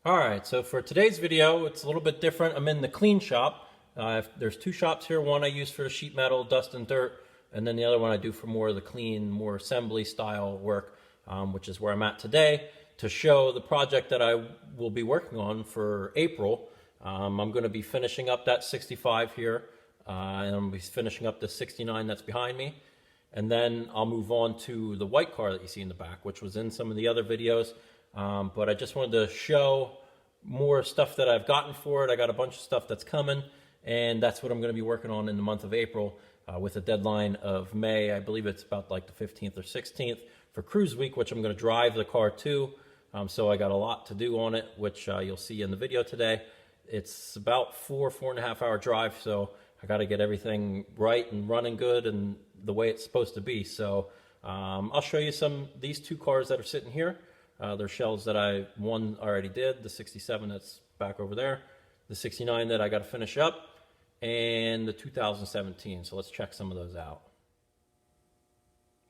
Alright, so for today's video, it's a little bit different. I'm in the clean shop. There's two shops here. One I use for the sheet metal, dust and dirt, and then the other one I do for more of the clean, more assembly style work, which is where I'm at today to show the project that I will be working on for April. I'm going to be finishing up that 65 here, and I'm going to be finishing up the 69 that's behind me. And then I'll move on to the white car that you see in the back, which was in some of the other videos. But I just wanted to show more stuff that I've gotten for it. I got a bunch of stuff that's coming, and that's what I'm going to be working on in the month of April with a deadline of May. I believe it's about like the 15th or 16th for Cruise Week, which I'm going to drive the car to. So I got a lot to do on it, which you'll see in the video today. It's about 4.5 hour drive, so I got to get everything right and running good and the way it's supposed to be. So I'll show you these two cars that are sitting here. They're shells that one already did, the 67 that's back over there, the 69 that I got to finish up, and the 2017. So let's check some of those out.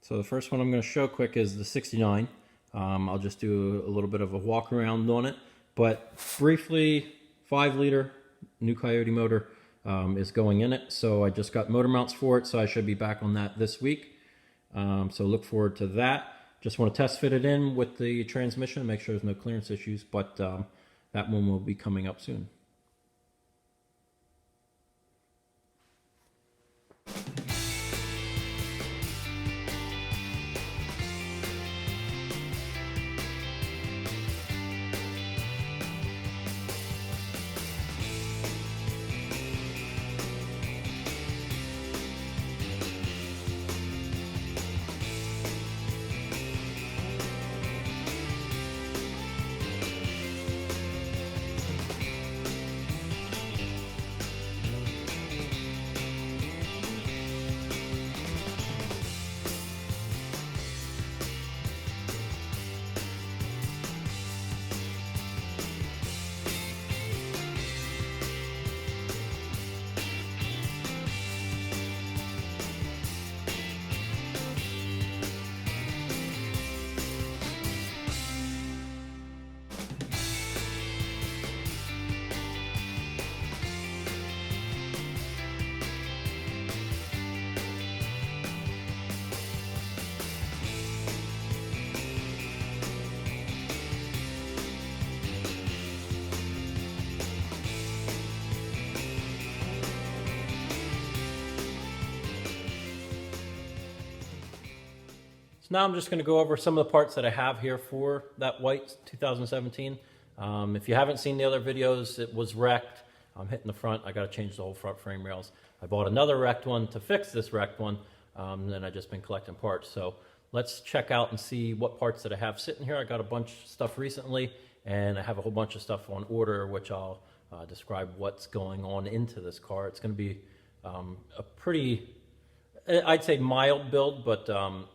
So the first one I'm going to show quick is the 69. I'll just do a little bit of a walk around on it, but briefly, 5-liter new Coyote motor is going in it. So I just got motor mounts for it, so I should be back on that this week. So look forward to that. Just want to test fit it in with the transmission, make sure there's no clearance issues, but that one will be coming up soon. So now I'm just going to go over some of the parts that I have here for that white 2017. If you haven't seen the other videos, it was wrecked. I'm hitting the front. I got to change the whole front frame rails. I bought another wrecked one to fix this wrecked one, and then I've just been collecting parts. So let's check out and see what parts that I have sitting here. I got a bunch of stuff recently, and I have a whole bunch of stuff on order, which I'll describe what's going on into this car. It's going to be a pretty, I'd say mild build, but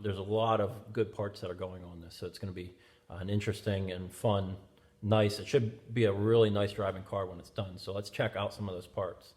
there's a lot of good parts that are going on this. So it's going to be an interesting and fun, nice. It should be a really nice driving car when it's done. So let's check out some of those parts.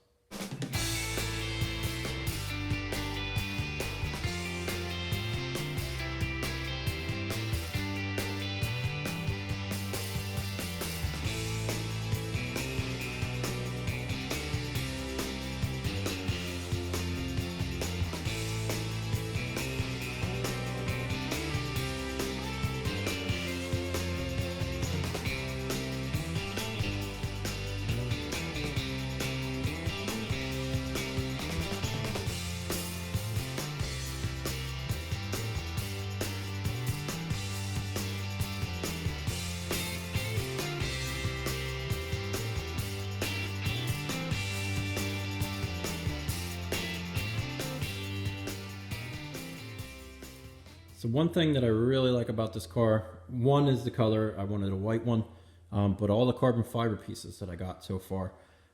So one thing that I really like about this car, one is the color. I wanted a white one, but all the carbon fiber pieces that I got so far.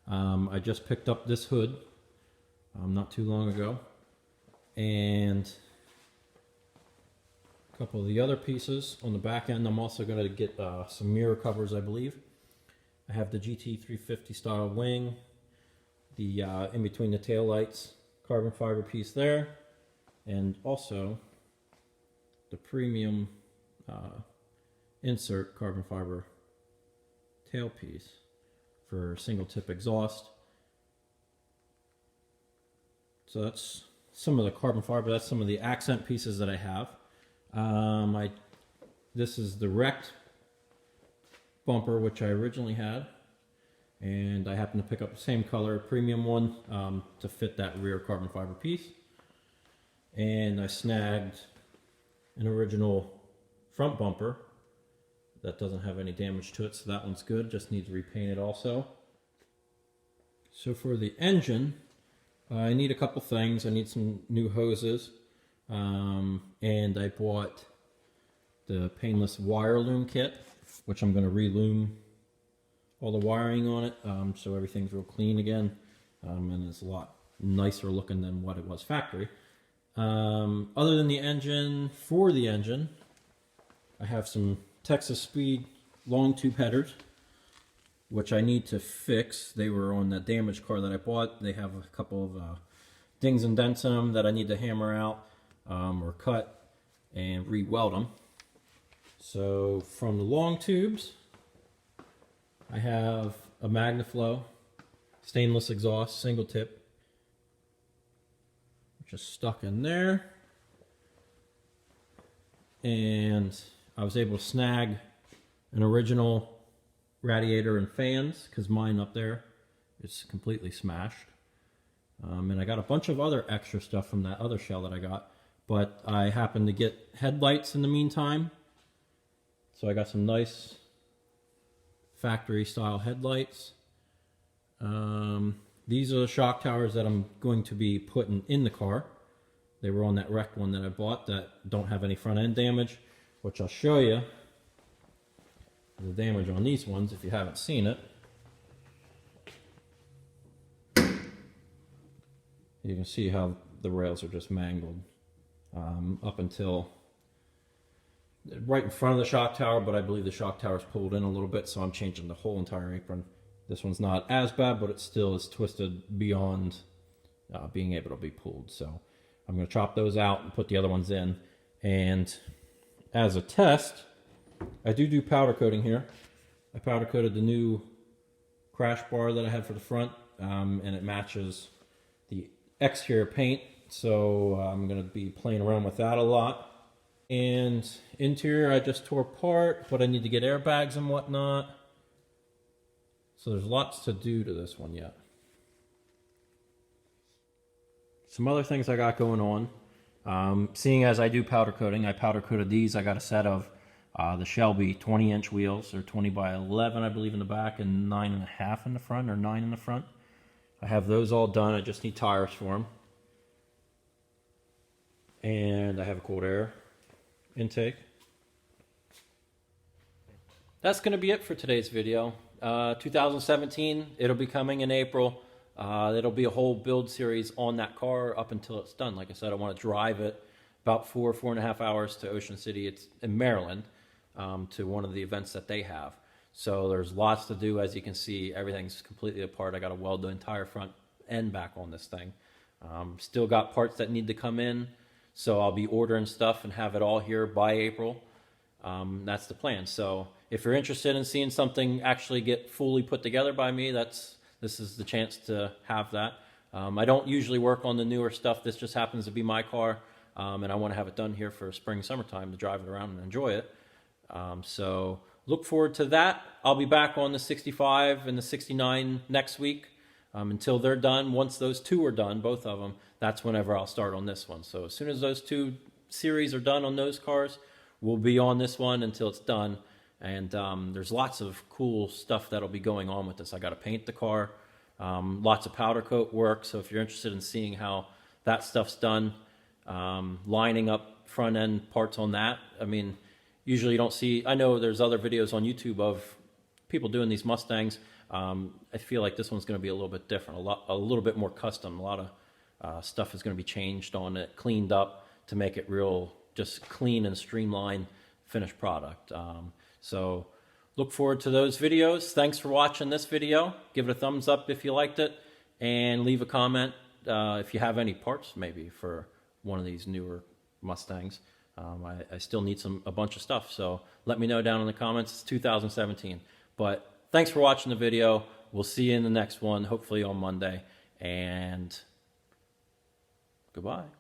I just picked up this hood not too long ago, and a couple of the other pieces on the back end. I'm also going to get some mirror covers, I believe. I have the GT350 style wing, the in between the tail lights carbon fiber piece there, and also the premium insert carbon fiber tailpiece for single tip exhaust. So that's some of the carbon fiber. That's some of the accent pieces that I have. This is the wrecked bumper, which I originally had, and I happened to pick up the same color, premium one, to fit that rear carbon fiber piece. And I snagged an original front bumper that doesn't have any damage to it, so that one's good, just needs repainted also. So for the engine, I need a couple things. I need some new hoses, and I bought the painless wire loom kit, which I'm going to re-loom all the wiring on it, so everything's real clean again, and it's a lot nicer looking than what it was factory. Other than the engine, for the engine, I have some Texas Speed long tube headers, which I need to fix. They were on that damaged car that I bought. They have a couple of dings and dents in them that I need to hammer out or cut and re-weld them. So from the long tubes, I have a MagnaFlow stainless exhaust single tip, which is stuck in there. And I was able to snag an original radiator and fans, because mine up there is completely smashed. And I got a bunch of other extra stuff from that other shell that I got, but I happened to get headlights in the meantime. So I got some nice factory style headlights. These are the shock towers that I'm going to be putting in the car. They were on that wrecked one that I bought that don't have any front end damage, which I'll show you the damage on these ones if you haven't seen it. You can see how the rails are just mangled up until right in front of the shock tower, but I believe the shock tower is pulled in a little bit, so I'm changing the whole entire apron. This one's not as bad, but it still is twisted beyond being able to be pulled. So I'm going to chop those out and put the other ones in. And as a test, I do powder coating here. I powder coated the new crash bar that I had for the front, and it matches the exterior paint. So I'm going to be playing around with that a lot. And interior, I just tore apart, but I need to get airbags and whatnot. So there's lots to do to this one yet. Some other things I got going on. Seeing as I do powder coating, I powder coated these. I got a set of the Shelby 20-inch wheels. They're 20 by 11, I believe, in the back, and 9.5 in the front, or 9 in the front. I have those all done. I just need tires for them. And I have a cold air intake. That's going to be it for today's video. 2017, it'll be coming in April. It'll be a whole build series on that car up until it's done. Like I said, I want to drive it about 4.5 hours to Ocean City. It's in Maryland, to one of the events that they have. So there's lots to do. As you can see, everything's completely apart. I got to weld the entire front and back on this thing. Still got parts that need to come in, so I'll be ordering stuff and have it all here by April. That's the plan. So if you're interested in seeing something actually get fully put together by me, this is the chance to have that. I don't usually work on the newer stuff. This just happens to be my car, and I want to have it done here for spring, summertime to drive it around and enjoy it. So look forward to that. I'll be back on the 65 and the 69 next week. Until they're done. Once those two are done, both of them, that's whenever I'll start on this one. So as soon as those two series are done on those cars, we'll be on this one until it's done. And there's lots of cool stuff that'll be going on with this. I got to paint the car, lots of powder coat work. So if you're interested in seeing how that stuff's done, lining up front end parts on that, I mean, usually you don't see, I know there's other videos on YouTube of people doing these Mustangs. I feel like this one's going to be a little bit different, a little bit more custom. A lot of stuff is going to be changed on it, cleaned up to make it real, just clean and streamlined finished product. So look forward to those videos. Thanks for watching this video. Give it a thumbs up if you liked it, and leave a comment if you have any parts maybe for one of these newer Mustangs. I still need a bunch of stuff, so let me know down in the comments. It's 2017, but thanks for watching the video. We'll see you in the next one, hopefully on Monday. And goodbye.